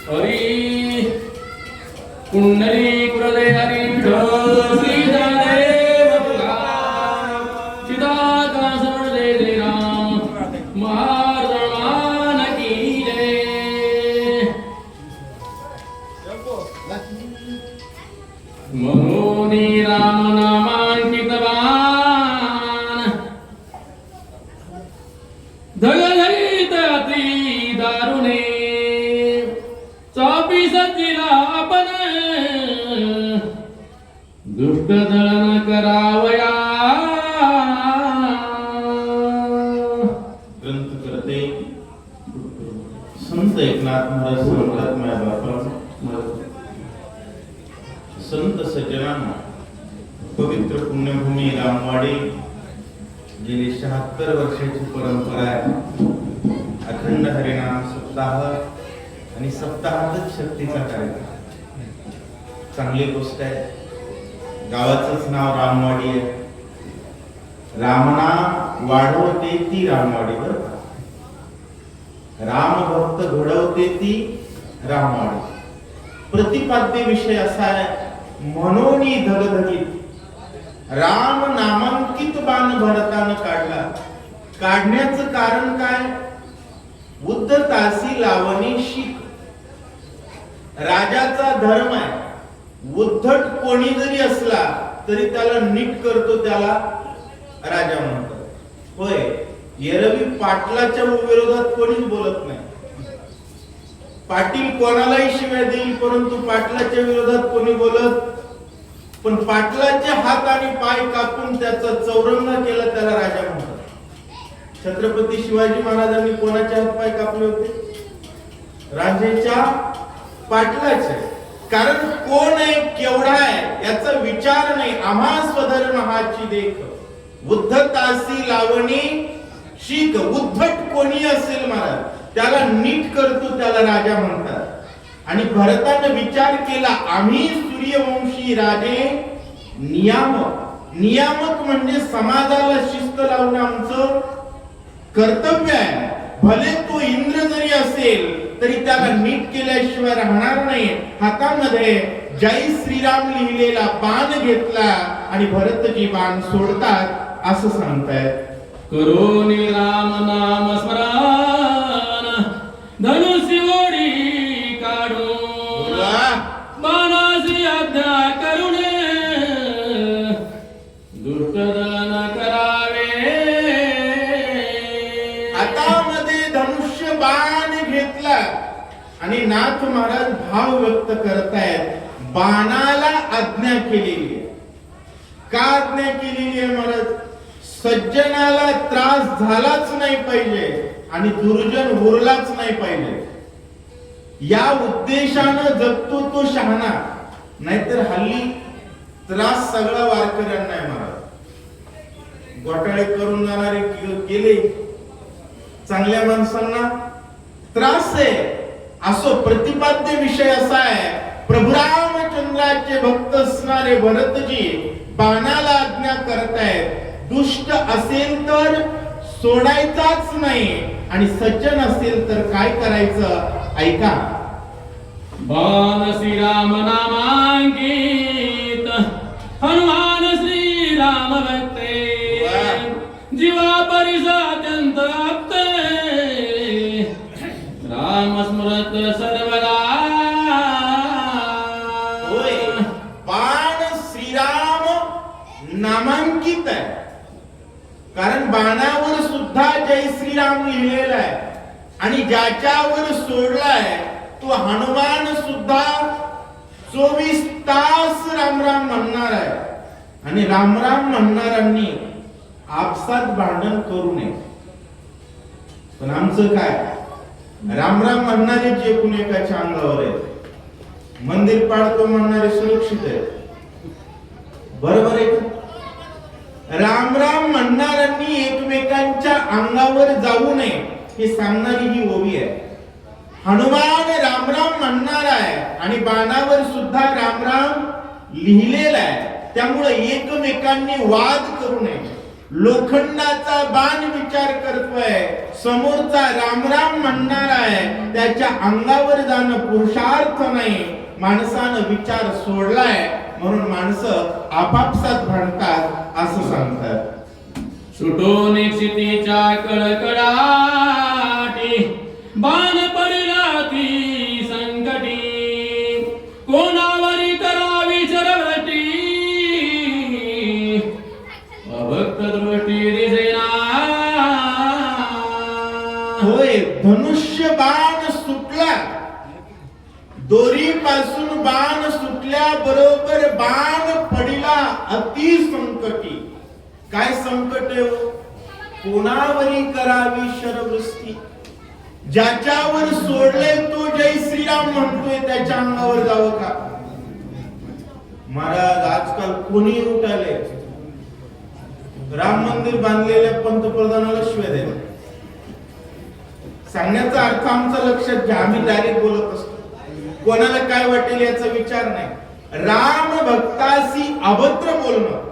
हरी पुंडरी कुरले हरी विठ्ठल श्री ज्ञानदेव तुकाराम चिदाकाश जय राम महाराज की जय। मनोनी राम नामांकित बाण धगधगीत अति दारुणे चापी सज्जिला आपण दुष्ट दळन करावया। ग्रंथ करते संत एकनाथ महाराज सांगतात माझ्या बापा संत सज्जनांना पवित्र पुण्यभूमी रामवाडी गेली 76 वर्षाची परंपरा आहे। अखंड हरिनाम सप्ताह आणि सप्ताहातच शक्तीचा कार्यक्रम चांगली गोष्ट आहे। गावाचंच नाव रामवाडी आहे। रामनाम वाढवते ती रामवाडी बरं का? राम भक्त घडवते ती रामवाडी। प्रतिपाद्य विषय असा आहे मनोनी धगधगीत राम नामांकित बाण भरतानं काढला। काढण्याचं कारण काय? उद्धतासी लावणी शिक राजाचा धर्म आहे। उद्धट कोणी जरी असला तरी त्याला नीट करतो त्याला राजा म्हणतात। होय, एरवी पाटलाच्या विरोधात कोणीच बोलत नाही। पाटील कोणालाही शिव्या देईल परंतु पाटलाच्या विरोधात कोणी बोलत। पण पाटलाचे हात आणि पाय कापून त्याचा चौरंग केला त्याला राजा म्हणतात। छत्रपती शिवाजी महाराजांनी कोणाचे हात पाय कापले होते? राजाच्या पाटलाचे। कारण कोण आहे केवढा आहे याचा विचार नाही। आम्हा स्वधर्म हाची देख उद्धतासी लावणी शिक। उद्धट कोणी असेल महाराज त्याला नीट करतो त्याला राजा म्हणतात। आणि भरताने विचार केला आम्ही सूर्यवंशी राजे नियामक म्हणजे समाजाला शिस्त लावणं आमचं कर्तव्य आहे। भले तो इंद्र जरी असेल तरी त्याला नीट केल्याशिवाय राहणार नाही। हातामध्ये जय श्रीराम लिहिलेला बाण घेतला आणि भरतजी बाण सोडतात असं सांगतायत। करोनी राम नाम स्मरण धनुष्य ओढी काढून बाणासी आज्ञा करुणे दुष्ट दळन करावे। हातामध्ये धनुष्य बाण घेतला आणि नाथ महाराज भाव व्यक्त करतायत बाणाला आज्ञा केलेली आहे। का आज्ञा केलेली आहे महाराज? सज्जनाला त्रास झालाच नाही पाहिजे आणि दुर्जन उरलाच नाही पाहिजे या उद्देशानं जगतो तो शहाणा। नाहीतर हल्ली त्रास सगळा वारकऱ्यांना आहे महाराज। घोटाळे करून जाणारे गेले, चांगल्या माणसांना त्रास आहे। असो प्रतिपाद्य विषय असा आहे प्रभू रामचंद्राचे भक्त असणारे भरतजी बाणाला आज्ञा करतायत दुष्ट असेल तर सोडायचाच नाही आणि सज्जन असेल तर काय करायचं ऐका। बाण श्रीराम नामांकित हनुमान श्रीराम भक्ते जीवा परिसा अत्यंत आप्ते राम स्मरत सर्वदा। होय, बाण श्रीराम नामांकित आहे कारण बाणावर सुद्धा जय श्रीराम लिहिलेला आहे आणि ज्याच्यावर सोडलाय तो हनुमान सुद्धा 24 तास राम राम म्हणणार आहे। आणि राम राम म्हणणाऱ्यांनी आपसात भांडण करू नये। पण आमचं काय? राम राम म्हणणारे जे कोणी एकाच्या अंगावर आहेत। मंदिर पाडतो म्हणणारे सुरक्षित आहेत बरोबर आहे का? राम राम म्हणणाऱ्यांनी एकमेकांच्या अंगावर जाऊ नये हे सांगणारी ही ओवी आहे। हनुमान राम राम म्हणणार आहे आणि बाणावर सुद्धा राम राम लिहिलेला आहे। त्यामुळे एकमेकांनी वाद करू नये। लोखंडाचा बाण विचार करतोय, समोरचा राम म्हणणार आहे, त्याच्या अंगावर जाणं पुरुषार्थ नाही. माणसानं विचार सोडलाय म्हणून माणसं आपापसात भांडतात असं सांगतात. सुटून क्षितीच्या कळकळाटी बाण पडला ती संकटी, कोणावरी करावी शरवटी, अभक्त दृष्टी दिसेना. होय, धनुष्य बाण सुटला, दोरीपासून बाण सुटल्याबरोबर बाण पडिला अति संकटी. काय संकट आहे हो? कोणावरी करावी शरवृष्टी. ज्याच्यावर सोडले तो जय श्रीराम म्हणतोय त्याच्या अंगावर जावं का? महाराज आजकाल कोणी उठाले, राम मंदिर बांधलेल्या पंतप्रधानाला शिव्या द्यायला. सांगण्याचा अर्थ आमचा लक्षात घ्या, आम्ही डायरेक्ट बोलत असतो, कोणाला काय वाटेल याचा विचार नाही. राम भक्ताशी अभद्र बोलणं.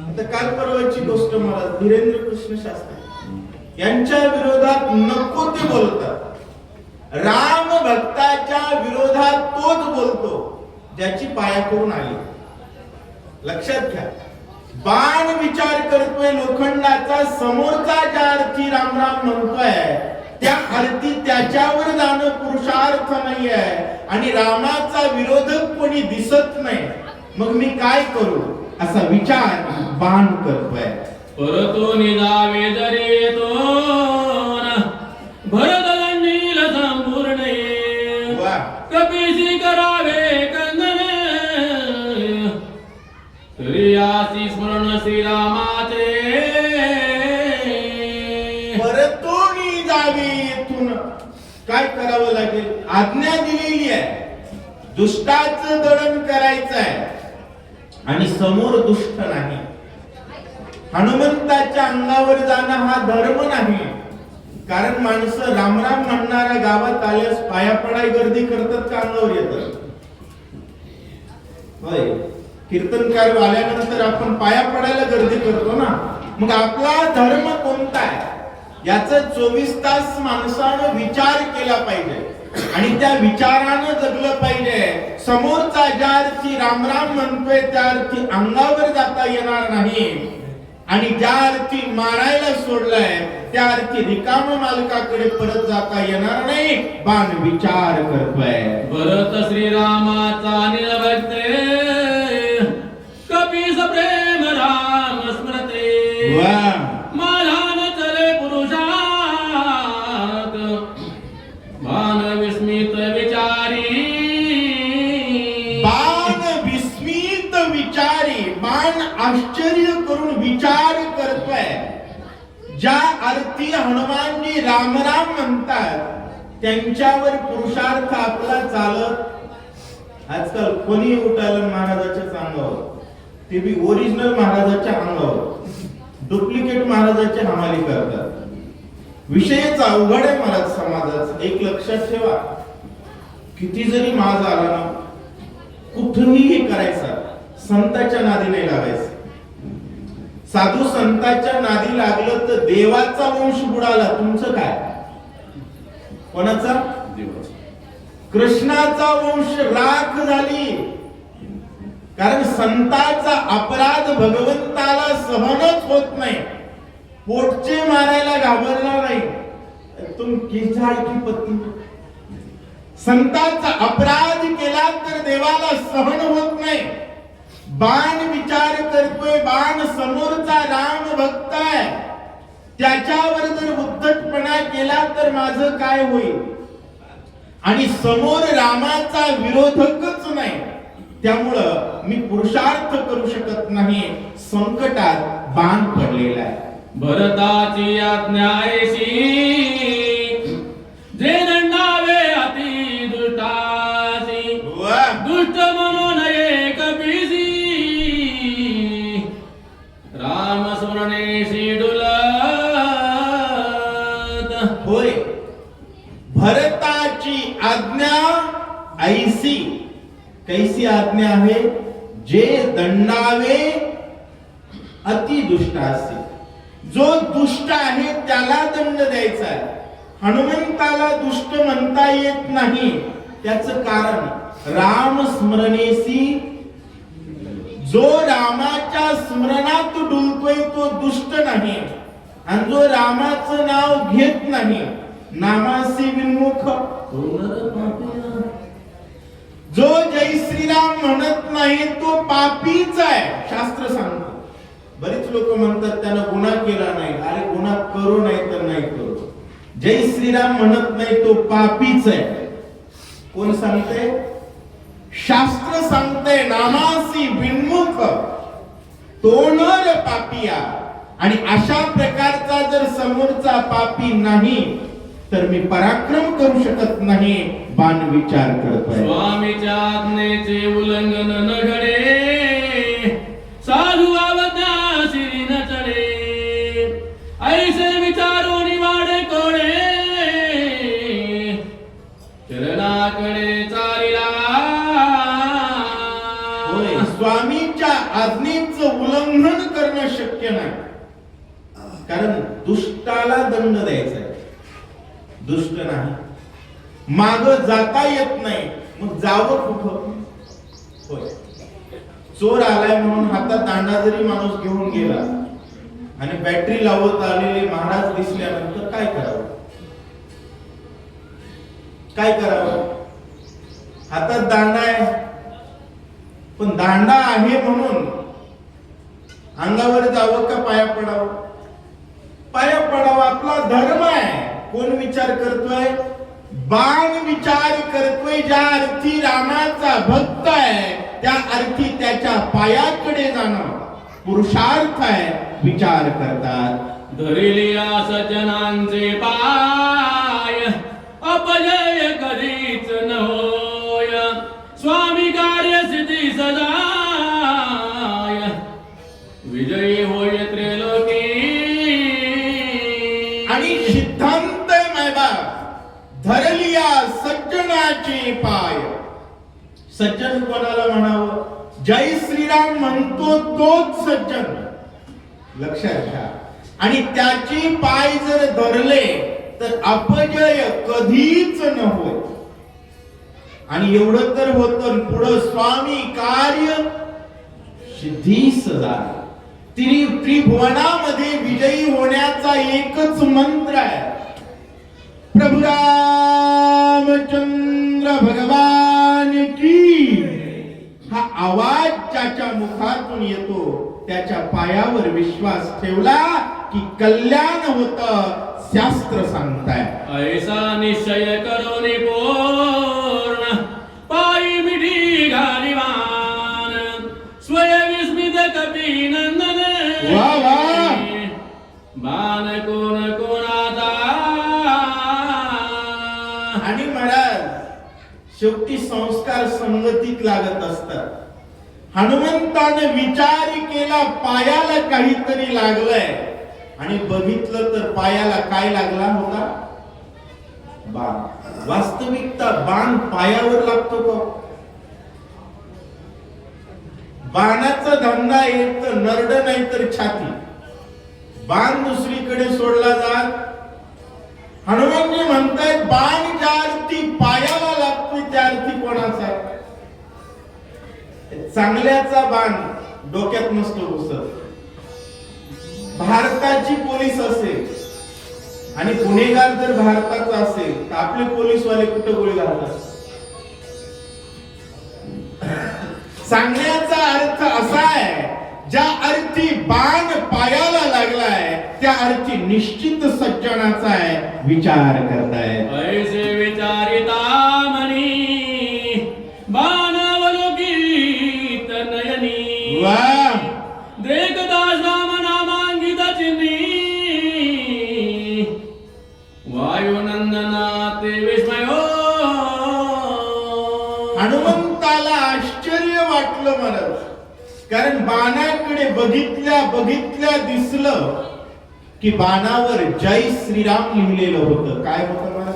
आता काल परवाची गोष्ट मला धीरेंद्र कृष्ण शास्त्री यांच्या विरोधात नको ते बोलतात. राम भक्ताच्या विरोधात तोच बोलतो ज्याची पाया करून आली. लक्षात घ्या, बाण विचार करतोय लोखंडाचा, समोरचा ज्या अर्थी राम म्हणतोय त्या अर्थी त्याच्यावर जाणं पुरुषार्थ नाहीये आणि रामाचा विरोधक कोणी दिसत नाही. मग मी काय करू असा विचार बाण करतोय. परतून जावे जरी तो भरत दंडील संपूर्ण, कपीसी करावे कंगन, तरी आसी स्मरण श्रीरामाचे. परतून जावे येथून काय करावं लागेल? आज्ञा दिलेली आहे, दुष्टाचं दळण करायचं आहे आणि समोर दुष्ट नाही. हनुमंताच्या अंगावर जाणं हा धर्म नाही. कारण माणसं राम म्हणणाऱ्या गावात आल्यास पाया पडाय गर्दी करतात का अंगावर येतात? होय, कीर्तनकार आल्यानंतर आपण पाया पडायला गर्दी करतो ना. मग आपला धर्म कोणता आहे याचा 24 तास माणसानं विचार केला पाहिजे आणि त्या विचारानं जगलं पाहिजे. समोरचा ज्या अर्थी राम म्हणतोय त्या अर्थी अंगावर जाता येणार नाही आणि ज्या अर्थी मारायला सोडलाय त्या अर्थी रिकाम मालकाकडे परत जाता येणार नाही. बाण विचार करतोय. भरत श्रीरामाचा निरभक्ते, कपीस प्रेम राम स्मरते. मालान चले पुरुषात, बाण विस्मित विचारी. बाण विस्मित विचारी, बाण आश्चर्य करून विचार करतोय. ज्या अर्थी हनुमानजी राम म्हणतात त्यांच्यावर पुरुषार्थ आपला चालत. आजकाल कोणी उठालं महाराजाच्या अंगावर, ते बी ओरिजिनल महाराजाच्या अंगावर, डुप्लिकेट महाराजाची हमाली करतात. विषयच अवघड आहे महाराज समाजाचा. एक लक्षात ठेवा, किती जरी माज आला ना, कुठेही हे करायचा, संताच्या नादी नाही लागायचं. साधू संताच्या नादी लागलं तर देवाचा वंश बुडाला. तुमचं काय? कोणाचा? कृष्णाचा वंश राख झाली. कारण संताचा अपराध भगवंताला सहनच होत नाही. पोटचे मारायला घाबरला नाही. तुम किसाळ की पत्नी. संताचा अपराध केला तर देवाला सहन होत नाही. बाण विचार करतोय, बाण समोरचा राम भक्त आहे, त्याच्यावर जर उद्धटपणा केला तर माझं काय होईल? आणि समोर रामाचा विरोधकच नाही, त्यामुळं मी पुरुषार्थ करू शकत नाही. संकटात बाण पडलेला आहे. भरताची आज्ञायशी, जे दंडावे अति दुष्टासी. दुष्ट म्हणून एक कपीसी, राम स्मरणेशी डुलत. होय, भरताची आज्ञा ऐसी. कैसी आज्ञा आहे? जे दंडावे अति दुष्टासी. जो दुष्ट आहे त्याला दंड द्यायचा आहे. हनुमंताला दुष्ट म्हणता येत नाही. त्याचं कारण राम स्मरणेसी, जो रामाच्या स्मरणात डुलतोय तो दुष्ट नाही, आणि जो रामाचं नाव घेत नाही, नामासी विन्मुख, जो जय श्रीराम म्हणत नाही तो पापीच आहे, शास्त्र सांगतो. बरीच लोक म्हणतात त्यानं गुन्हा केला नाही. अरे गुन्हा करू नाही तर नाही करू, जय श्रीराम म्हणत नाही तो पापीच आहे. कोण सांगते? शास्त्र सांगते. नामासी विन्मुख, तो नर पापिया. आणि अशा प्रकारचा जर समोरचा पापी नाही तर मी पराक्रम करू शकत नाही. बाण विचार करतोय. स्वामीच्या आज्ञेचे उल्लंघन न घडे, साधू अवज्ञा शिरी न चढे, ऐसे विचारो निवाडे कोडे, चरणाकडे चालिला. होय, स्वामीच्या आज्ञेचं उल्लंघन करणं शक्य नाही. कारण दुष्टाला दंड द्यायचा आहे, दुष्ट नाही. माग जाता येत नाही, मग जावं कुठं? होय, चोर आलाय म्हणून हातात दांडा जरी माणूस घेऊन गेला आणि बॅटरी लावत आलेले महाराज दिसल्यानंतर काय करावं? काय करावं? हातात दांडा आहे, पण दांडा आहे म्हणून अंगावर जावं का पाया पडावं? पाया पडावं. आपला धर्म आहे. कोण विचार करतोय? बाण विचार करतोय. ज्या अर्थी रामाचा भक्त आहे त्या अर्थी त्याच्या पायाकडे जाणं पुरुषार्थ आहे. विचार करतात. धरिलिया सज्जनांचे पाय, अपजय कधीच न होय, स्वामी कार्य सिद्धी सदाय, विजयी होय त्रैलोकी. आणि सिद्धांत मैबा धरलिया सज्जनाचे पाय. सज्जन कोणाला म्हणावं? जय श्रीराम म्हणतो तोच सज्जन, लक्षात घ्या. आणि त्याचे पाय जर धरले तर अपजय कधीच न होय. आणि एवढं तर होतं, पुढं स्वामी कार्य सिद्धी सदा. त्रिभुवनामध्ये विजयी होण्याचा एकच मंत्र आहे. प्रभु रामचंद्र भगवान की. हा आवाज ज्याच्या मुखातून येतो त्याच्या पायावर विश्वास ठेवला की कल्याण होतं. शास्त्र सांगताय. ऐसा निश्चय करो निपूर्ण, पायी मिठी घालिवान, स्वय विस्मित कपी नंदन. वा वा. बाण कोण कोणाचा. आणि महाराज शेवटी संस्कार संगतीत लागत असतात. हनुमंताने विचार केला पायाला काहीतरी लागलंय, आणि बघितलं तर पायाला काय लागला होता? बाण. वास्तविकता बाण पायावर लागतो का? बाणाचा धंदा एक तर नरड नाही तर छाती. बाण दुसरीकडे सोडला जात. हनुमानजी म्हणतायत बाण ज्या अर्थी पायाला लागतोय त्या अर्थी कोणाचा? चांगल्याचा बाण डोक्यात नसतो घुसत. भारताची पोलीस असेल आणि गुन्हेगार जर भारताचा असेल तर आपले पोलीसवाले कुठे गोळी घालतात? सांगण्याचा अर्थ असा आहे, ज्या अर्थी बाण पायाला लागलाय त्या अर्थी निश्चित सज्जनाचा आहे. विचार करताय. ऐसे विचारिता मनी, बाणावलोकित नयनी. वा. देखता श्याम नामांकित चिन्ही, वायुनंदना ते विस्मय. हनुमंताला आश्चर्य वाटलं मला, कारण बाणाकडे बघितल्या बघितल्या दिसलं की बाणावर जय श्रीराम लिहिलेलं होतं. काय होतं मला?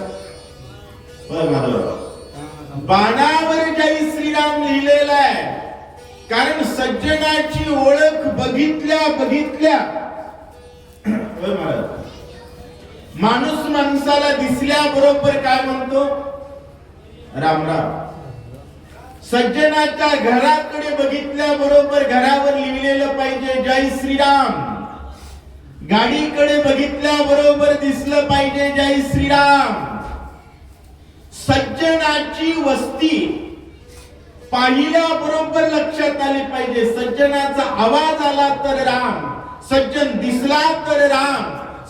बाणावर जय श्रीराम लिहिलेलं आहे. कारण सज्जनाची ओळख बघितल्या बघितल्या होय महाराज. माणूस माणसाला दिसल्याबरोबर काय म्हणतो? राम राम. सज्जनाच्या घराकडे बघितल्याबरोबर घरावर लिहिलेलं पाहिजे जय श्रीराम. गाडीकडे बघितल्याबरोबर दिसलं पाहिजे जय श्रीराम. सज्जनाची वस्ती पाहिल्याबरोबर लक्षात आली पाहिजे. सज्जनाचा आवाज आला तर राम, सज्जन दिसला तर राम,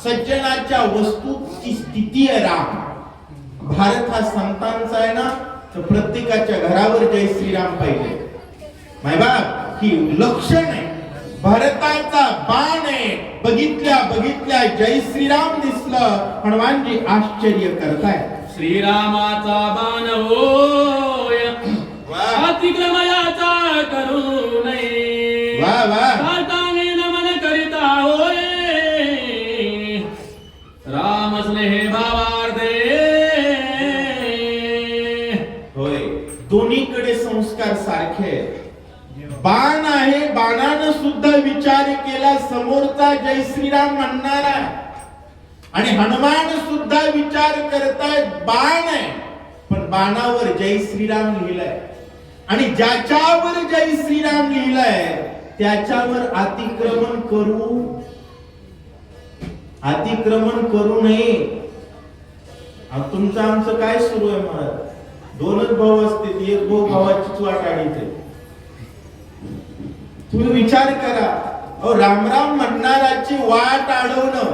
सज्जनाच्या वस्तूची स्थिती आहे राम. भारत हा संतांचा आहे ना, तर प्रत्येकाच्या घरावर जय श्रीराम पाहिजे. मायबाप ही लक्षण आहे, भारताचा बाण आहे. बघितल्या जय श्रीराम दिसलं, हनुमानजी आश्चर्य करताय. श्रीरामाचा बाण होय, अतिक्रमयाचा करू नये. वा वा. कार्तांगी नमन करिता होय, राम स्नेहे भावार्थे. होय, दोन्हीकडे संस्कार सारखे आहेत. बाण आहे, बाणानं सुद्धा विचार केला समोरचा जय श्रीराम म्हणणारा, आणि हनुमान सुद्धा विचार करताय बाण आहे, पण बाणावर जय श्रीराम लिहिलंय. आणि ज्याच्यावर जय श्रीराम लिहिलंय त्याच्यावर अतिक्रमण करू नये. तुमचं आमचं काय सुरू आहे महाराज? दोनच भाऊ असते, एक भाऊ भावाचीच वाट आडीते. तुम्ही विचार करा, अहो रामराम म्हणणाराची वाट अडवणं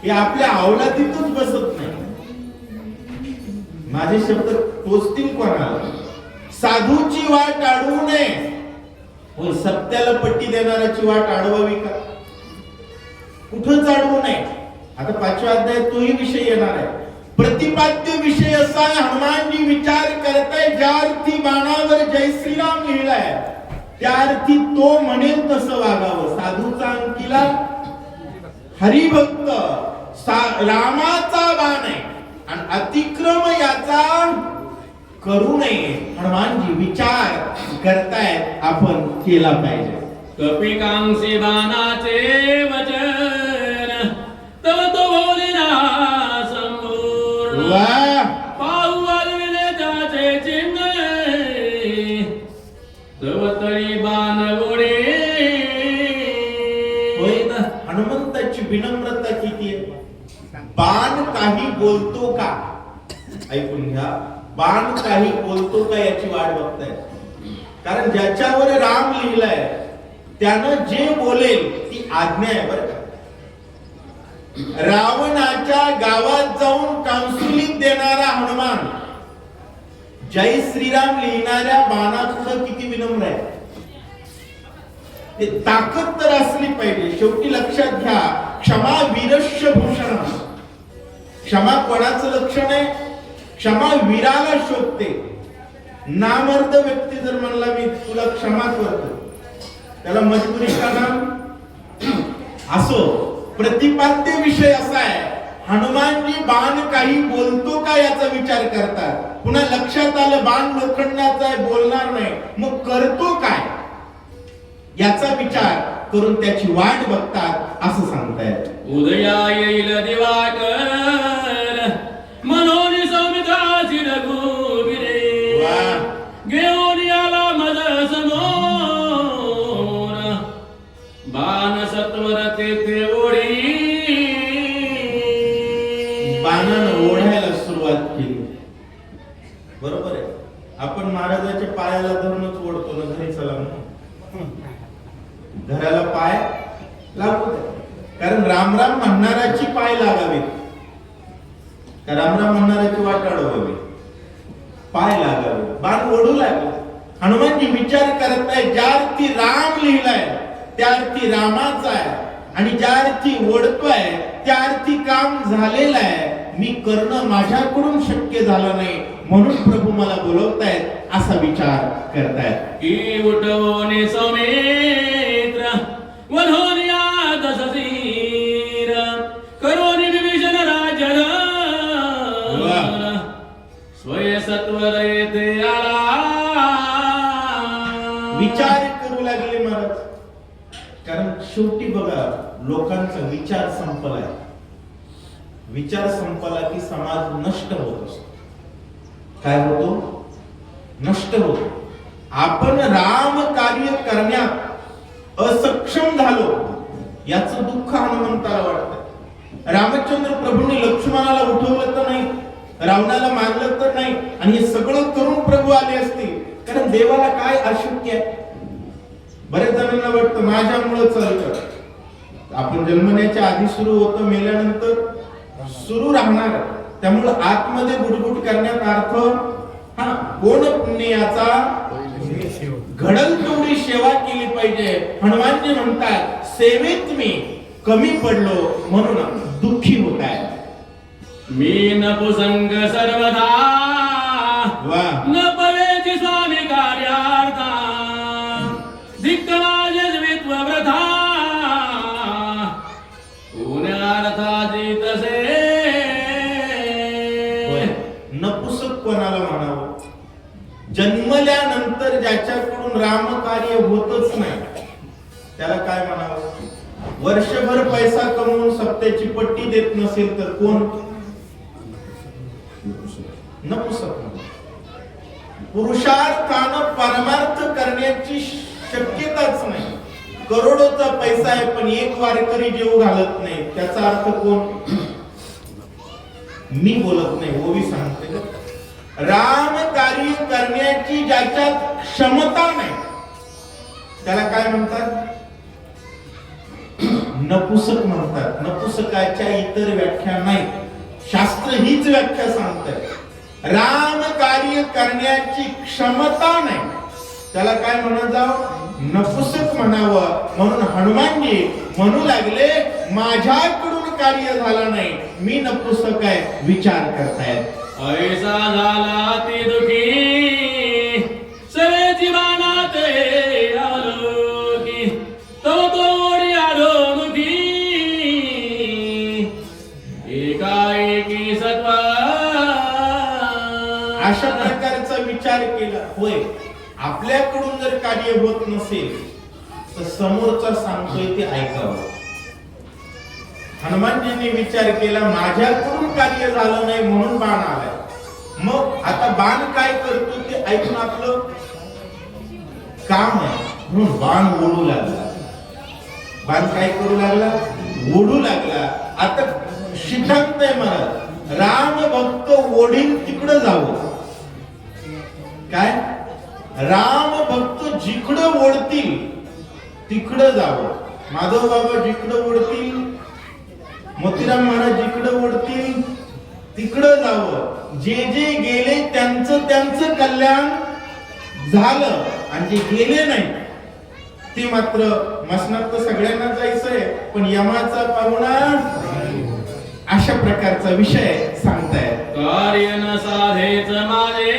हे आपल्या अवलादीतच बसत नाही. माझे शब्द टोचतील कोणाला? साधूची वाट अडवू नये, सत्याला पट्टी देणाराची वाट अडवावी का? कुठंच अडवू नये. आता 5व्या अध्यायात तोही विषय येणार आहे. प्रतिपाद्य विषय असा आहे, हनुमानजी विचार करताय ज्या अर्थी बाणावर जय श्रीराम लिहिलाय त्या अर्थी तो म्हणेल तसं वागावं. साधूचा अंकीला हरिभक्त रामाचा बाण आहे आणि अतिक्रम याचा करू नये. हनुमानजी विचार करतायत, आपण केला पाहिजे. कपिकांसी बाणाचे वचन तव तो बोलिना संपूर्ण. पाहू आलविले त्याचे चिन्ह तव तळी बाण गोडे. होय ना, हनुमंताची विनम्रता किती आहे. बाण काही बोलतो का? ऐकून घ्या, बाण काही बोलतो का याची वाट बघताय. कारण ज्याच्यावर राम लिहिलाय त्यानं जे बोलेल ती आज्ञा आहे बरं का. रावणाच्या गावात जाऊन काउन्सिलिंग देणारा हनुमान जय श्रीराम लिहिणाऱ्या बाणापुढे किती विनम्र आहे. ते ताकद तर असली पाहिजे. शेवटी लक्षात घ्या, क्षमा वीरस्य भूषण. क्षमा कोणाचं लक्षण आहे? क्षमा वीराला शोभते. नामर्द व्यक्ती जर म्हणला मी तुला क्षमा करतो, त्याला मजबुरी का नाम? असो, प्रतिपाद्य विषय असा आहे, हनुमानजी बाण काही बोलतो का याचा विचार करतात. पुन्हा लक्षात आलं बाण लोखंडाचा आहे, बोलणार नाही, मग करतो काय याचा विचार करून त्याची वाट बघतात असं सांगतायत. उदया येईल दिवाकर मनोनी सौमित्राची रघुवीरे. घेऊन आला मज समोर बाण सत्वर तेथे ओढी. बाणानं ओढायला सुरुवात केली. बरोबर आहे, आपण महाराजाच्या पायाला धरूनच ओढतो ना घरी चला म्हणून. घराला पाय लागू दे, कारण रामराम म्हणणाराची पाय लागावे, रामराम म्हणणाराची वाट अडवावी, पाय लागावे. बाण ओढू लागला. हनुमानजी विचार करताय ज्या अर्थी राम लिहिलाय त्या अर्थी रामाचा आहे, आणि ज्या अर्थी ओढतोय त्या अर्थी काम झालेलं आहे. मी करणं माझ्याकडून शक्य झालं नाही, म्हणून प्रभू मला बोलवतायत असा विचार करतायत. की उठवणे सौमित्र वनोनी आदससीर करोनी विभीषण राजन स्वय सत्वर येते आला. विचार करू लागले महाराज. कारण शेवटी बघा, लोकांचा विचार संपलाय. विचार संपला की समाज नष्ट होत असतो. काय होतो? नष्ट होतो. आपण राम कार्य करण्यात असक्षम झालो याचं दुःख हनुमंताला वाटतं. रामचंद्र प्रभूंनी लक्ष्मणाला उठवलं तर नाही, रावणाला मारलं तर नाही, आणि हे सगळं करून प्रभू आले असतील. कारण देवाला काय अशक्य आहे? बरेच जणांना वाटतं माझ्यामुळे चालतं. आपण जन्मण्याच्या आधी सुरू होतं, मेल्यानंतर सुरू राहणार. त्यामुळे आतमध्ये गुडगुड करण्यात अर्थ हा कोण पुण्याचा घडल तेवढी सेवा केली पाहिजे. हनुमानजी म्हणतात सेवेत मी कमी पडलो म्हणून दुःखी होत आहे. मी नपुसंग सर्वदा न पवेची स्वामी कार्यार्था धिक्क माझे द्वित्व व्रथा पुण्यार्थाची तसे. नपुसक कोणाला म्हणावं? जन्मल्यानंतर ज्याच्याकडून रामकार्य होतच नाही त्याला काय म्हणावं? वर्षभर पैसा कमवून सप्त्याची पट्टी देत नसेल तर कोण? नपुसक. पुरुषार्थानं परमार्थ करण्याची शक्यताच नाही. करोडोचा पैसा आहे पण एक वारकरी जेव घालत नाही, त्याचा अर्थ कोण? मी बोलत नाही, ओवी सांगते. राम कार्य करण्याची ज्याच्यात क्षमता नाही त्याला काय म्हणतात? नपुसक म्हणतात. नपुसकाच्या इतर व्याख्या नाही, शास्त्र हीच व्याख्या सांगतंय. राम कार्य करण्याची क्षमता नाही त्याला काय म्हणत जाव? नपुसक म्हणावं. म्हणून हनुमानजी म्हणू लागले माझ्याकडून कार्य झालं नाही, मी नपुसक आहे. विचार करतायत. ऐसा झाला ती दुखी सवेची बाणात आलो की तो तोडी आलो दुखी एकाएकी सत्व. अशा प्रकारचा विचार केला. होय, आपल्याकडून जर कार्य होत नसेल तर समोरचा सांगतोय ते ऐकावं. हनुमानजींनी विचार केला माझ्याकडून कार्य झालं नाही म्हणून बाण आलाय. मग आता बाण काय करतो ते ऐकून आपलं काम आहे म्हणून बाण ओढू लागला. बाण काय करू लागला? ओढू लागला. आता सिद्धांत आहे महाराज, राम भक्त ओढीन तिकडं जावं. काय? राम भक्त जिकडं ओढतील तिकडं जावं. माधव बाबा जिकडं ओढतील, मोतीराम महाराज जिकडं ओढतील तिकडं जावं. जे जे गेले त्यांचं कल्याण झालं, आणि जे गेले नाही ते मात्र मसनात तर सगळ्यांना जायचंय पण यमाचा पाहुणा. अशा प्रकारचा विषय सांगतायत. कार्य न साधेच माझे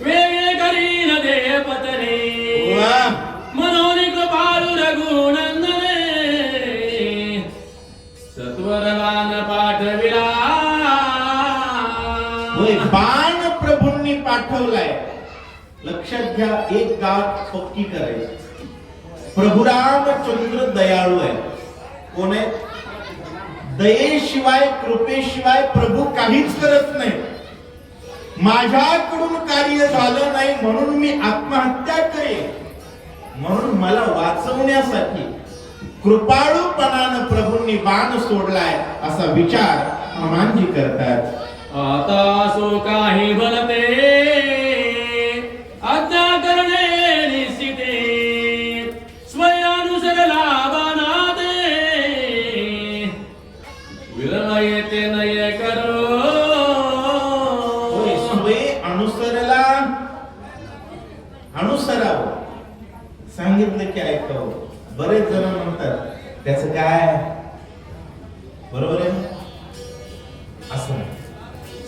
वेगळे करीन दे पतने मनोनी कृपाळू रघुनंदने सत्वरवान पाठविला. होय, बाण प्रभूंनी पाठवलाय. लक्षात घ्या, एक गाठ पक्की करायची. प्रभू रामचंद्र दयाळू आहे. कोण आहे? दयेशिवाय कृपेशिवाय प्रभू काहीच करत नाही. माझ्याकडून कार्य झालं नाही म्हणून मी आत्महत्या करेन, म्हणून मला वाचवण्यासाठी कृपाळूपणानं प्रभूंनी बाण सोडलाय असा विचार हनुमानजी करतात. आता सो काही भलते आज्ञा करणे निश्चिते स्वयानुसरला बाणाते विलंब येते नये करो. स्वय अनुसरला अनुसरावं सांगितलं की ऐकावं. बरेच जण म्हणतात त्याचं काय बरोबर आहे असं नाही.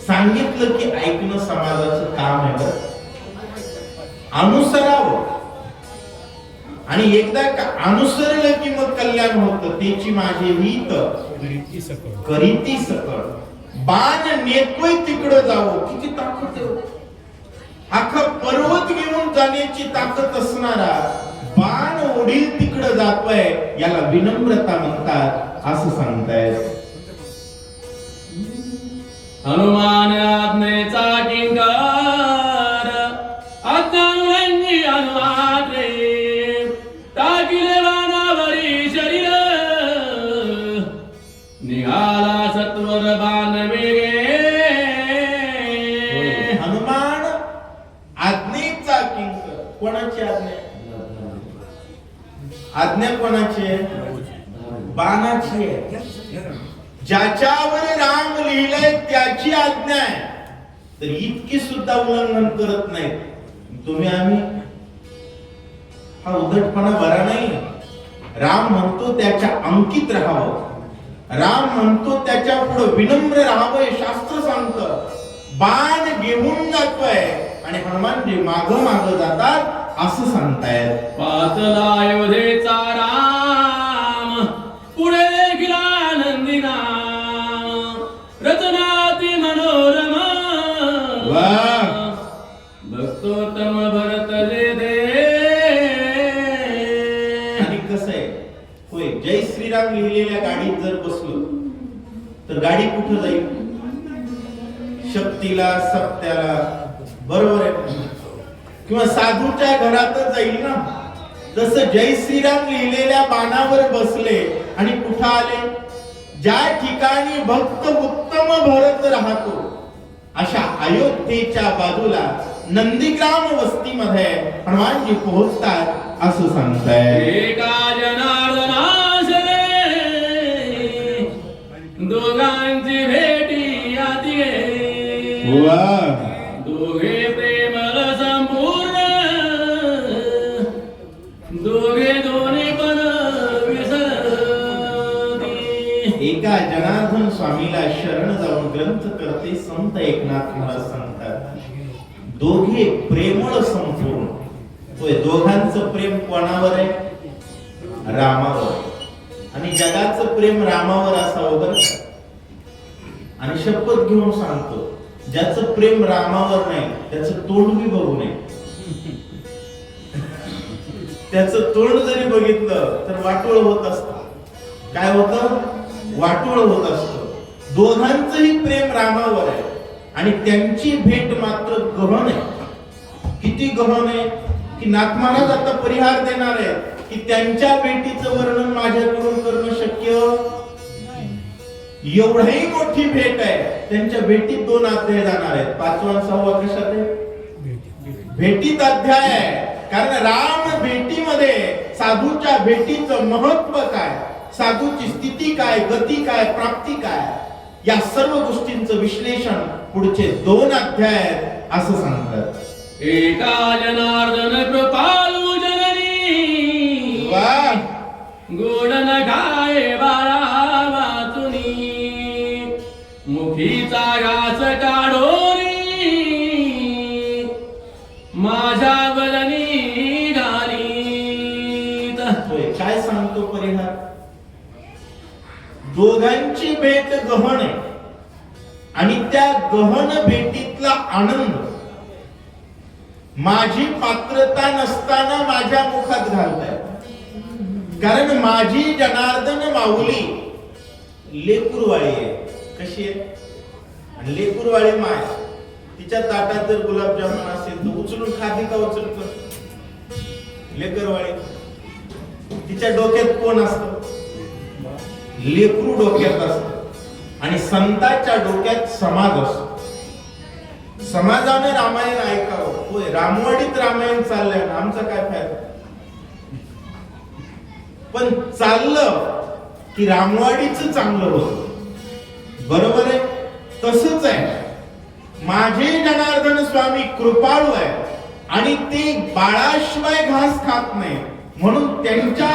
सांगितलं की ऐकणं समाजाचं काम आहे. अनुसरावं, आणि एकदा अनुसरलं की मग कल्याण होतं. त्याची माझे हित करीती सकळ. बाण नेतोय तिकडं जावं. किती ताकद आहे! अख्खा पर्वत घेऊन जाण्याची ताकद असणारा बाण ओढील तिकडं जातोय याला विनम्रता म्हणतात असं सांगतायत. हनुमान आज्ञेचा किंकर आज्ञानुरंगी हनुमान रे टाकिले बाणावरी शरीर निघाला सत्वर बाण वेगे. हनुमान आज्ञेचा किंकर. कोणाची आज्ञा? आज्ञा कोणाची आहे? बाणाची आहे. ज्याच्यावर राम लिहिलंय त्याची आज्ञा आहे, तर इतकी सुद्धा उल्लंघन करत नाहीत. तुम्ही आम्ही हा उद्धटपणा बरा नाही. राम म्हणतो त्याच्या अंकित राहावं, राम म्हणतो त्याच्या पुढे विनम्र राहावं हे शास्त्र सांगतं. बाण घेऊन जातोय आणि हनुमानजी माग माग जातात असं सांगतायत. पाचला अयोध्येचा राम पुढे गेला नंदिना रचनाती मनोरम भक्तोत्तम भरत जे दे. आणि कसं आहे होय, जय श्रीराम लिहिलेल्या गाडीत जर बसलो तर गाडी कुठं जाईल? शक्तीला, सत्याला. बरोबर आहे. किंवा साधूच्या घरातच जाईल ना. तसं जय श्रीराम लिहिलेल्या बाणावर बसले आणि कुठं आले? ज्या ठिकाणी भक्त उत्तम भरत राहतो अशा अयोध्येच्या बाजूला नंदीग्राम वस्तीमध्ये हनुमानजी पोहोचतात असं सांगताय. एका जनार्दनास रे दोघांची भेटी आती गे. दोघे प्रेमल संपूर्ण दोघे दोन्ही पण विसरती. एका जनार्दन स्वामीला शरण जाऊन ग्रंथ करते संत एकनाथ महाराज सांगतात, दोघे प्रेमळ संपूर्ण. होय, दोघांचं प्रेम कोणावर आहे? रामावर. आणि जगाचं प्रेम रामावर असावं बरं. आणि शपथ घेऊन सांगतो, ज्याचं प्रेम रामावर नाही त्याचं तोंड बी बघू नये. त्याचं तोंड जरी बघितलं तर वाटोळ होत असतं. काय होतं? वाटोळ होत असतं. दोघांचंही प्रेम रामावर आहे आणि त्यांची भेट मात्र गहन आहे. किती गहन आहे की नाथ महाराज आता परिहार देणार आहे की त्यांच्या भेटीचं वर्णन माझ्याकडून करणं शक्य. एवढी मोठी भेट आहे. त्यांच्या भेटीत 2 अध्याय जाणार आहेत. 5वा आणि 6वा कशात आहे? भेटीत अध्याय आहे. कारण राम भेटीमध्ये साधूच्या भेटीचं महत्व काय, साधूची स्थिती काय, गती काय, प्राप्ती काय, या सर्व गोष्टींचं विश्लेषण पुढचे 2 अध्याय आहेत असं सांगतात. एका जनार्दन कृपालू जननी वा गोडन गाय बाळा वाचुनी मुखीचा घास काढोरी माझ्या वदनी घालीत. काय सांगतो परिहार? दोघांची भेट गहन आहे आणि त्या गहन भेटीतला आनंद माझी पात्रता नसताना माझ्या मुखात घालताय. कारण माझी जनार्दन माऊली लेकुरवाळी आहे. कशी आहे? आणि लेकुरवाळी माय तिच्या ताटात जर गुलाबजामुन असेल तर उचलून खाती का उचलतो? लेकरवाळी. तिच्या डोक्यात कोण असतं? लेकरू डोक्यात असतं. आणि संतांच्या डोक्यात समाज असतो. समाजाने रामायण ऐकावं. होय, रामवाडीत रामायण चाललंय ना, आमचा काय फायदा? पण चाललं की रामवाडीच चांगलं होतं. बरोबर आहे. तसंच आहे. माझे जनार्दन स्वामी कृपाळू आहे आणि ते बाळाशिवाय घास खात नाही, म्हणून त्यांच्या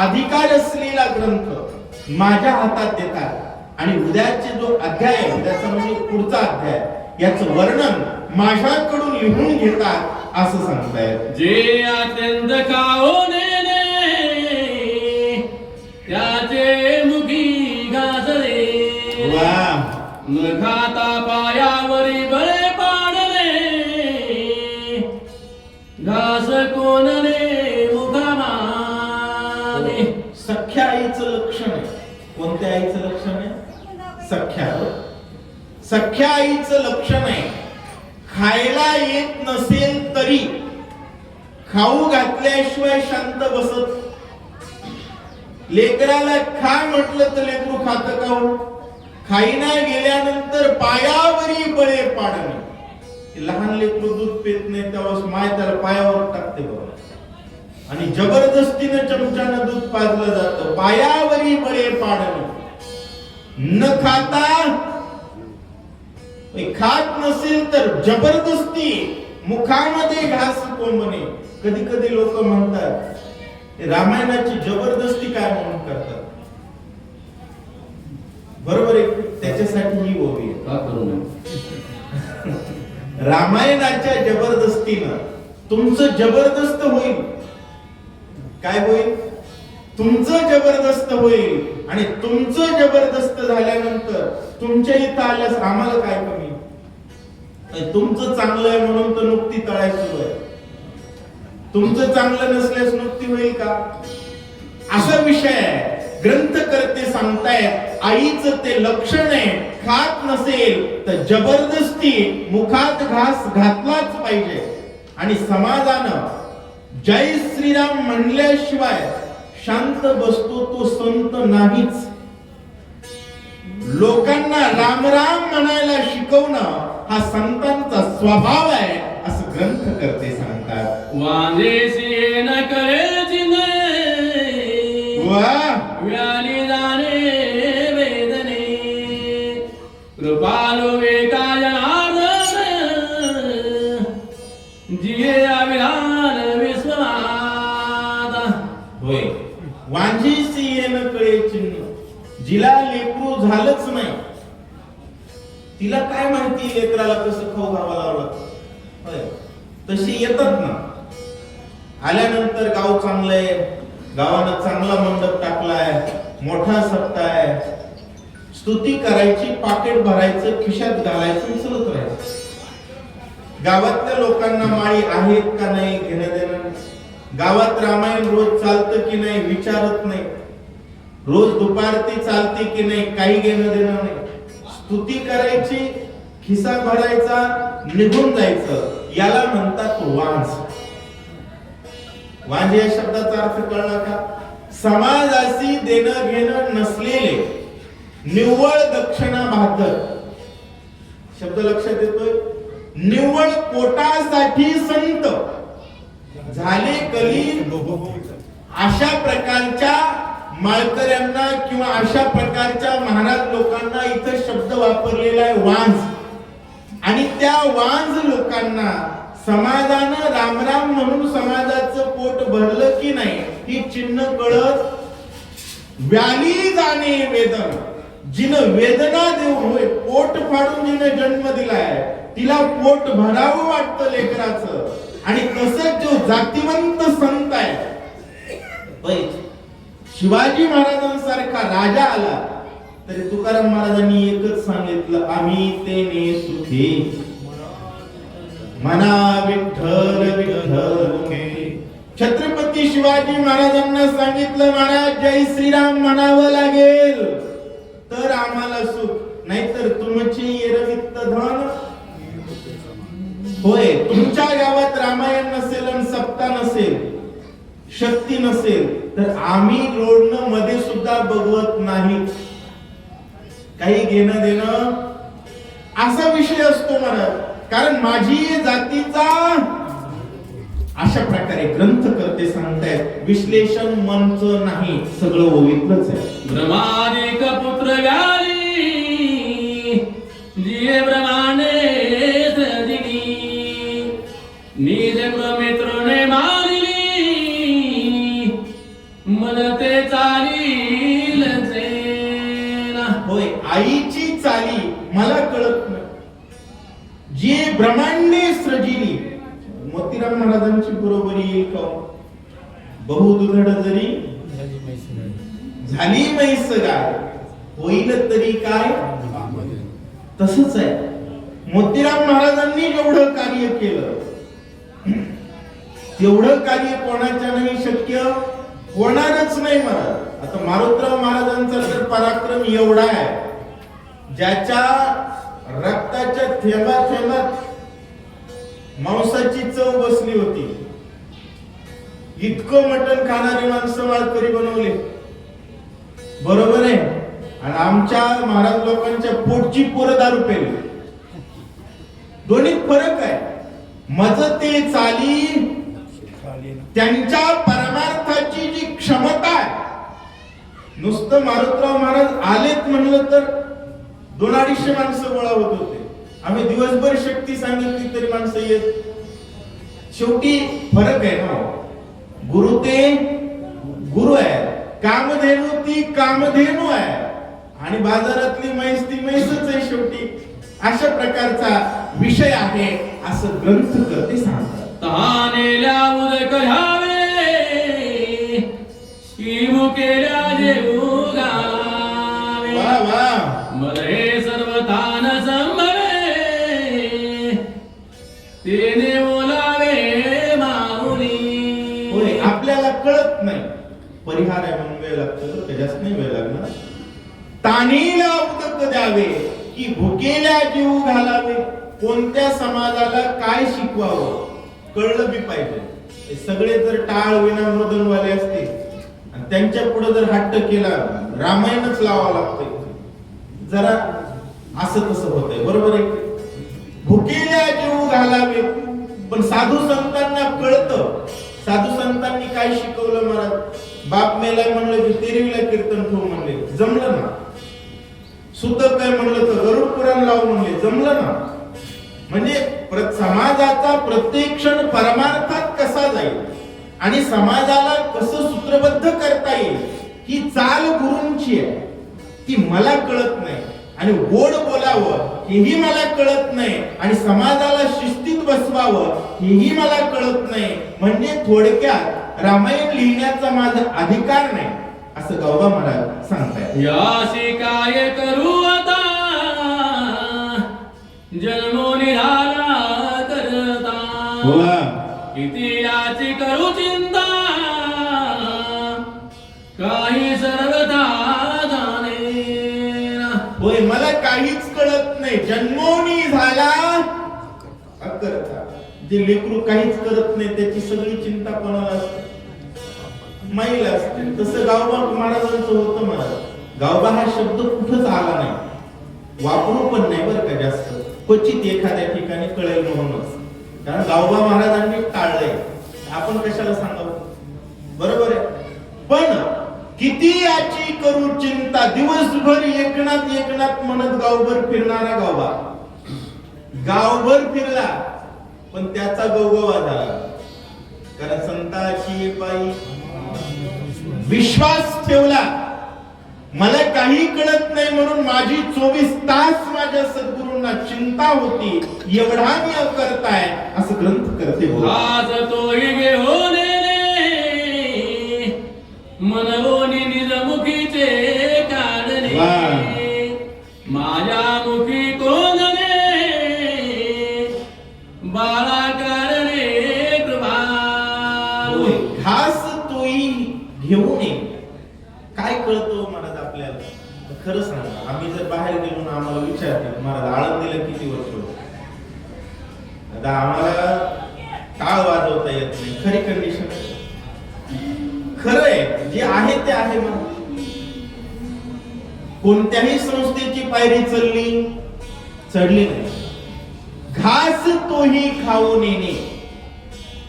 अधिकार असलेला ग्रंथ माझ्या हातात देतात आणि उद्याचे जो अध्याय आहे, उद्याचा म्हणजे पुढचा अध्याय, याचं वर्णन माझ्याकडून लिहून घेतात असं सांगतायत. जे अत्यंत खाओने त्याचे मुखी घासले न खाता पायावरी बळे पाडले घास कोणने मुखा आईचं लक्षण आहे. कोणत्या आईचं लक्षण आहे? सख्या आईचं लक्षण आहे. खायला येत नसेल तरी खाऊ घातल्याशिवाय शांत बसत. लेकराला खा म्हटलं तर लेकरू खात का हो? खाईना गेल्यानंतर पायावरी बळे पाडणे. लहान लेकरू दूध पेत नाही तेव्हा माय त्याला पायावर टाकते बघा, आणि जबरदस्तीनं चमच्यानं दूध पाजलं जातं. पायावरी बळे पाडणे. न खाता खात नसेल तर जबरदस्ती मुखामध्ये घास कोंबणे. कधी कधी लोक म्हणतात रामायणाची जबरदस्ती काय म्हणून करतात. बरोबर आहे, त्याच्यासाठी ही ओवी आहे. का करू नये? रामायणाच्या जबरदस्तीनं तुमचं जबरदस्त होईल. काय होईल? तुमचं जबरदस्त होईल. आणि तुमचं जबरदस्त झाल्यानंतर तुमच्या इथं आल्यास आम्हाला काय कमी? तुमचं चांगलं आहे म्हणून तर नुकती तळाय सुरू आहे. तुमचं चांगलं नसल्यास नुकती होईल का? असा विषय आहे. ग्रंथकर्ते सांगतायत आईचं ते लक्षण आहे. खात नसेल तर जबरदस्ती मुखात घास घातलाच पाहिजे. आणि समाजानं जय श्रीराम म्हणल्याशिवाय शांत बसतो तो संत नाहीच. लोकांना राम राम म्हणायला शिकवणं हा संतांचा स्वभाव आहे असं ग्रंथकर्ते सांगतात. वांदेसी न करे चिन्ह व्याली जाणे वेदने कृपालो एका जनार्दन जिये अभिधान विश्वनाथ. होय, वांजेसी न कळे चिन्ह. जिला लेकरू झालंच नाही तिला काय माहिती लेकराला कसं खाऊ घावा लावलं. तशी येतात ना. आल्यानंतर गाव चांगलंय, गावानं चांगला मंडप टाकलाय, मोठा सप्ताह आहे, स्तुती करायची, पाकिट भरायचं, खिशात घालायचं, चलत राहायचं. गावातल्या लोकांना माळी आहेत का नाही घेणं देणं. गावात रामायण रोज चालतं की नाही विचारत नाही. रोज दुपारती चालते की नाही काही घेणं देणं नाही. स्तुती करायची, खिसा भरायचा, निघून जायचं. याला म्हणतात वांज. वांज या शब्दाचा अर्थ कळला का? समाजाशी देणं घेणं नसलेले, निव्वळ दक्षिणा भागत. शब्द लक्षात येतोय? निव्वळ पोटासाठी संत झाले कली. अशा प्रकारच्या माळकऱ्यांना किंवा अशा प्रकारच्या महाराज लोकांना इथं शब्द वापरलेला आहे वांज. आणि त्या वांज लोकांना समाजानं रामराम म्हणून समाजाचं पोट भरलं की नाही ही चिन्ह कळत. व्याली जाणे वेदना. जिनं वेदना देऊन होय पोट फाडून जिनं जन्म दिलाय तिला पोट भरावं वाटतं लेकराचं. आणि तसंच जो जातिवंत संत आहे, शिवाजी महाराजांसारखा राजा आला तरी तुकाराम महाराजांनी एकच सांगितलं, आम्ही तेने सुखी मना विठ्ठल विठ्ठल. छत्रपती शिवाजी महाराजांना सांगितलं महाराज जय श्रीराम म्हणावं लागेल तर आम्हाला सुख, नाहीतर तुमची एरवित्त धन. होय, तुमच्या गावात रामायण नसेल आणि सप्ताह नसेल, शक्ती नसेल तर आम्ही लोढणं मध्ये सुद्धा बघवत नाही. काही घेणं देणं असा विषय असतो महाराज. कारण माझी जातीचा अशा प्रकारे ग्रंथकर्ते सांगतायत. विश्लेषण मंच नाही, सगळं ओवीतलंच आहे. ब्रह्मादिक पुत्र व्याली जिये ब्रह्मांडे सजिनी निज मित्रने मारिली मनते चालील सेना. होय, आईची चाली मला कळत नाही. जी ब्रह्मांडे सृजिली. मोतीराम महाराजांची बरोबरी येईल का? बहुदुधड जरी झाली म्हैस गाय होईल तरी काय. तसंच आहे. मोतीराम महाराजांनी जेवढं कार्य केलं तेवढं कार्य कोणाच्या नाही शक्य होणारच नाही महाराज. आता मारुतराव महाराजांचा तर पराक्रम एवढा आहे, ज्याच्या रक्ताच्या थेंबात थेंबात मांसाची चव बसली होती. इतकं मटण खाणारी माणसं वारकरी बनवले, बरोबर आहे. आणि आमच्या महाराज लोकांच्या पोटची पोरं दारू पेली. दोन्हीत फरक आहे. मज ते चाली त्यांच्या परमार्थाची जी क्षमता आहे. नुसतं मारुतराव महाराज आलेत म्हणलं तर 200-250 माणसं गोळा होत होते. आम्ही दिवसभर शक्ती सांगितली तरी माणसं येत. शेवटी फरक आहे ना. गुरु ते गुरु आहे, कामधेनू ती कामधेनू आहे, आणि बाजारातली म्हैस ती म्हैसच आहे शेवटी. अशा प्रकारचा विषय आहे असं ग्रंथकर्ते सांगतात. तहानेल्या उदक घ्यावे, की मुकेल्या जेवू घालावे. वा वा. मरे सर्व तान संभवे, तेने बोलावे माऊली. होय, आपल्याला कळत नाही. परिहार आहे म्हणून वेळ लागतो, त्याच्याच नाही वेळ लागणार. तानीला उदक द्यावे, की भुकेल्या जीव घालावे. कोणत्या समाजाला काय शिकवावं कळलं बी पाहिजे. हे सगळे जर टाळ विना मृदंगवाले असते आणि त्यांच्या पुढे जर हट्ट केला, रामायणच लावावं लागतंय, जरा असं तसं होतंय, बरोबर आहे. भुकेल्या जीव घालावे. पण साधू संतांना कळतं. साधू संतांनी काय शिकवलं महाराज? बाप मेलाय म्हणलं की तेरवीला कीर्तन ठेवू म्हणले, जमलं ना. सुद्ध काय म्हणलं तर गरुड पुराण लावू म्हणले, जमलं ना. म्हणजे समाजाचा प्रत्येक क्षण परमार्थात कसा जाईल आणि समाजाला कसं सूत्रबद्ध करता येईल ही चाल गुरूंची आहे. ती मला कळत नाही. आणि गोड बोलावं हेही मला कळत नाही, आणि समाजाला शिस्तीत बसवावं हेही मला कळत नाही. म्हणजे थोडक्यात रामायण लिहिण्याचा माझा अधिकार नाही असं गौबा महाराज सांगतायत. याशी काय करू आता, जन्मो निराला करता. किती याची करू चिंता, काही सर्वथा जाणे. होय, मला काहीच कळत नाही. जन्मोनी झाला अकर्ता. जे लेकरू काहीच करत नाही त्याची सगळी चिंता कोणाला असते? माईला असते. तसं गावबा महाराजांचं होतं. महाराज गावबा हा शब्द कुठंच आला नाही, वापरू पण नाही बरं का जास्त. क्वचित एखाद्या ठिकाणी कळेल म्हणूनच, कारण गावबा महाराजांनी टाळलंय. आपण कशाला सांगावं, बरोबर आहे. पण किती याची करू चिंता, दिवसभर एकनाथ एकनाथ म्हणत गावभर फिरणारा गावबा गावभर फिरला, पण त्याचा गवगवा झाला. कारण संताची पायी विश्वास ठेवला. मला काही कळत नाही म्हणून माझी 24 तास माझ्या सद्गुरूंना चिंता होती. एवढा मी करताय असं ग्रंथ करते. आज तोही घेऊन मनवोनी निजमुखीचे काढणे, माझ्या मुखी कोणने बाळा करणे कृपा. घास तोही घेऊन ये. काय कळतो महाराज आपल्याला? खरं सांगा, आम्ही जर बाहेर गेलो ना आम्हाला विचारतात महाराज आळंदीला किती वर्ष होते? आता आम्हाला टाळ वाजवता येत नाही. खरी कंडिशन खरं आहे, जे आहे ते आहे. मग कोणत्याही संस्थेची पायरी चढली नाही. घास तोही खाऊन येणे.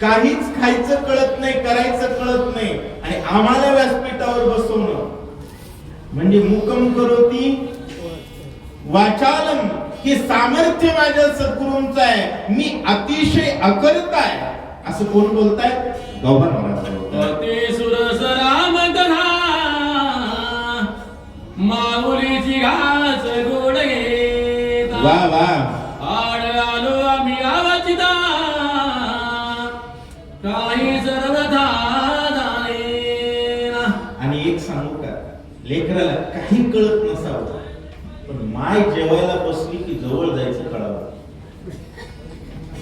काहीच खायचं कळत नाही, करायचं कळत नाही, आणि आम्हाला व्यासपीठावर बसवणं म्हणजे मुकम करोती वाचालम. हे सामर्थ्य माझ्या सद्गुरूंचं आहे. मी अतिशय अकर्ता आहे असं कोण बोलताय? गौबा महाराज बोलतायत. अति सुरस राम कथा, माऊलीची घास गोड घेता. वा वा. आड आलो आम्ही आवाचिता, काही सर्वथा जाणे. आणि एक सांगू का, लेकराला काही कळत नसावं, पण माय जेवायला बसली की जवळ जायचं कळावं.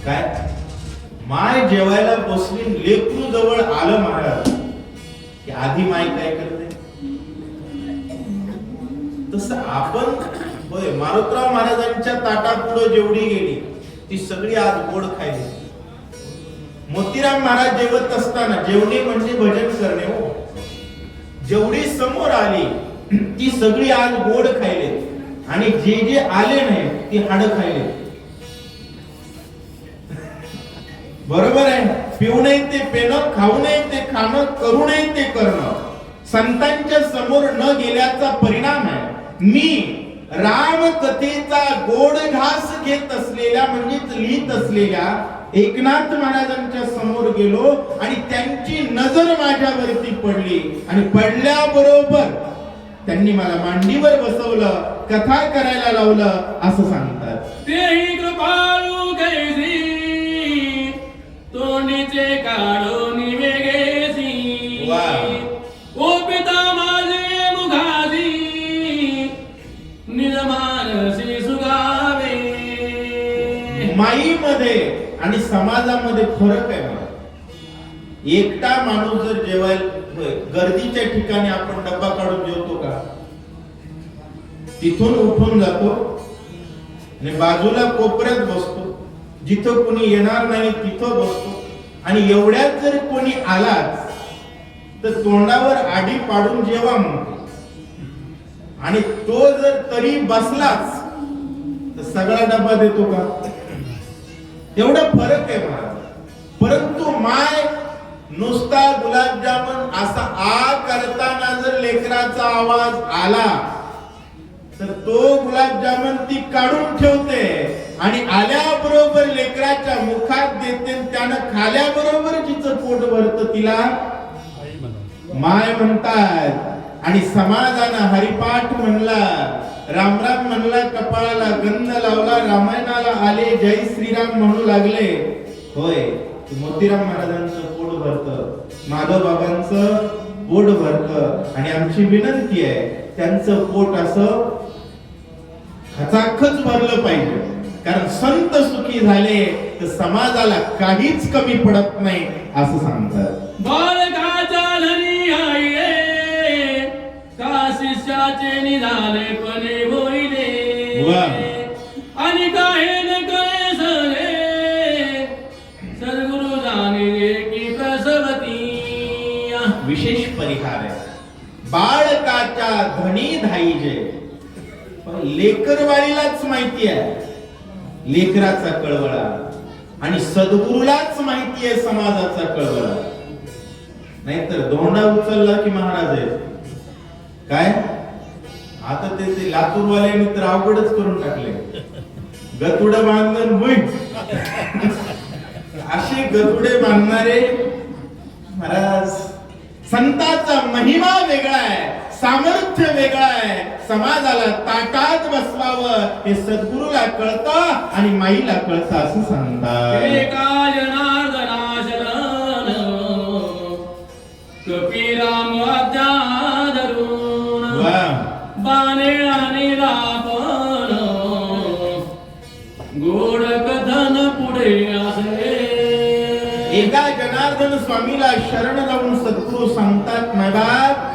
काय माय जेवायला बसली, लेकरू जवळ आलं महाराज की आधी माय काय करते? तसं आपण होय मारुतराव महाराजांच्या ताटापुढे जेवढी गेली ती सगळी आज गोड खायली. मोतीराम महाराज जेवत असताना जेवणे म्हणजे भजन करणे हो, जेवढी समोर आली ती सगळी आज गोड खायले आणि जे जे आले नाही ती हाड खायले. बरोबर आहे. पिऊ नये ते पेणं, खाऊ नये ते खाणं, करू नये ते करणं संतांच्या समोर न गेल्याचा परिणाम आहे. मी रामकथेचा गोड घास घेत असलेल्या म्हणजेच लिहित असलेल्या एकनाथ महाराजांच्या समोर गेलो आणि त्यांची नजर माझ्यावरती पडली आणि पडल्याबरोबर त्यांनी मला मांडीवर बसवलं, कथा करायला लावलं असं सांगतात. तेही कृपाळू कैसी तोंडीचे काढून वेगेसी वा. ओ पिता माझे मुखासी निज मानसी सुगावे. माईमध्ये आणि समाजामध्ये फरक आहे मला. एकटा माणूस जर जेवायला गर्दीच्या ठिकाणी आपण डब्बा काढून जेवतो का? तिथून उठून जातो आणि बाजूला कोपऱ्यात बसतो, जिथं कोणी येणार नाही तिथं बसतो आणि एवढ्यात जर कोणी आलाच तर तोंडावर आडी पाडून जेवा म्हणतो आणि तो जर तरी बसलाच तर सगळा डब्बा देतो का? एवढा फरक आहे मला. परंतु माय नुसता गुलाबजामुन असा आ करताना जर लेकराचा आवाज आला तर तो गुलाबजामुन ती काढून ठेवते आणि आल्याबरोबर लेकराच्या मुखात देते. त्यानं खाल्याबरोबर जिचं पोट भरतं तिला माय म्हणतात. आणि समाजानं हरिपाठ म्हणला, रामराम म्हणला, कपाळाला गंध लावला, रामायणाला आले, जय श्रीराम म्हणू लागले. होय मोतीराम महाराजांचं पोट भरतं, माधव बाबांचं पोट भरतं आणि आमची विनंती आहे त्यांचं पोट असं खचाखच भरलं पाहिजे. कारण संत सुखी झाले तर समाजाला काहीच कमी पडत नाही असं सांगतात. बालकाचा धनी आहे का शिष्याचे निधाने पणे होईले आणि काहे न कळे सरे सद्गुरु जाणे की प्रसवती. विशेष परिहार आहे. बाळकाच्या धनी धाईजे. पण लेकरवाळीलाच माहिती आहे लेकराचा कळवळा आणि सद्गुरूलाच माहिती आहे समाजाचा कळवळा. नाहीतर दोंडा उचलला की महाराज आहे काय. आता ते लातूरवाल्यांनी तर अवघडच करून टाकले. गतुड बांधून होय असे गतुडे बांधणारे महाराज. संतांचा महिमा वेगळा आहे, सामर्थ्य वेगळा आहे. समाजाला ताटात बसवावं हे सद्गुरूला कळतं आणि माईला कळतं असं सांगतात. एका जनार्दना शरण कपिराम आज्ञा धरून बाणे आणि रापण गोड कथन पुढे असे. एका जनार्दन स्वामीला शरण जाऊन सद्गुरू सांगतात, मैबाप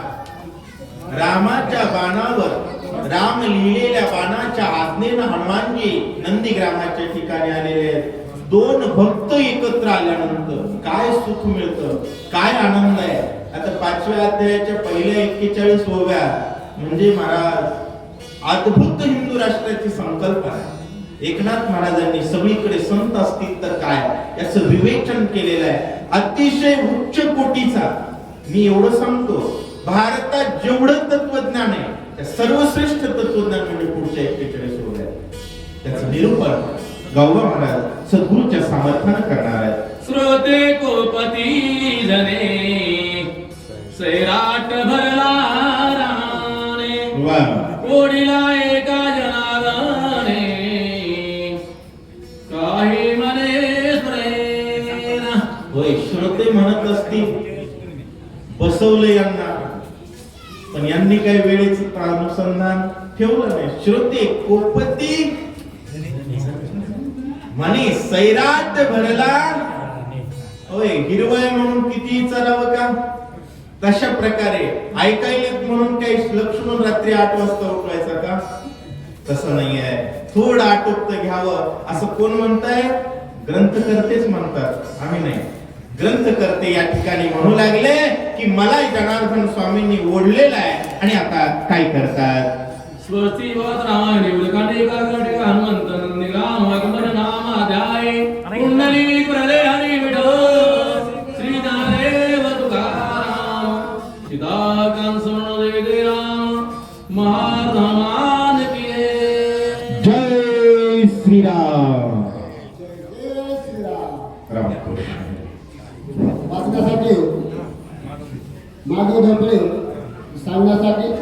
रामाच्या बाणावर राम लिहिलेल्या बाणाच्या आज्ञेनं हनुमानजी नंदीग्रामाच्या ठिकाणी आलेले आहेत. दोन भक्त एकत्र आल्यानंतर काय सुख मिळतं, काय आनंद आहे. आता 5व्या अध्यायाच्या पहिल्या 41 ओव्या म्हणजे महाराज अद्भुत हिंदू राष्ट्राची संकल्पना आहे. एकनाथ महाराजांनी सगळीकडे संत असतील तर काय याचं विवेचन केलेलं आहे. अतिशय उच्च कोटीचा. मी एवढं सांगतो, भारतात जेवढं तत्वज्ञान आहे त्या सर्वश्रेष्ठ तत्वज्ञान म्हणजे पुढच्या 41 ओव्या. त्याचं निरूपण गौवा महाराज सद्गुरूच्या सामर्थ्यानं करणार आहेत. श्रोते कोपती जने सैराट भरला राणे ओढीला एका जनार्दने काही म्हणे प्रेरणा. होय श्रोते म्हणत असतील बसवलं यांना, पण यांनी काही वेळेचं अनुसंधान ठेवलं नाही. श्रोते कोपती म्हणे सैराट भरला. होय हिरवय म्हणून किती चरावं का, तशा प्रकारे ऐकायलेत म्हणून काही लक्ष्मण रात्री 8 वाजता उठवायचा का? तसं नाहीये. थोडं आटोपत घ्यावं असं कोण म्हणताय? ग्रंथकर्तेच म्हणतात, आम्ही नाही. ग्रंथकर्ते या ठिकाणी म्हणू लागले की मला जनार्दन स्वामींनी ओढलेला आहे आणि आता काय करतात? स्वस्ति भवत रामायणे उल्कांडे काकटे हनुमंत निराम वागमन नाम अध्याय कुंडली प्रलय हरि विठो श्री ज्ञानदेव तुकाराम सीताकांत सोनदेव जय राम महाधमान की जय श्रीराम. जय श्रीराम. रामकृष्ण. वाचण्यासाठी मागे ढकले सांगण्यासाठी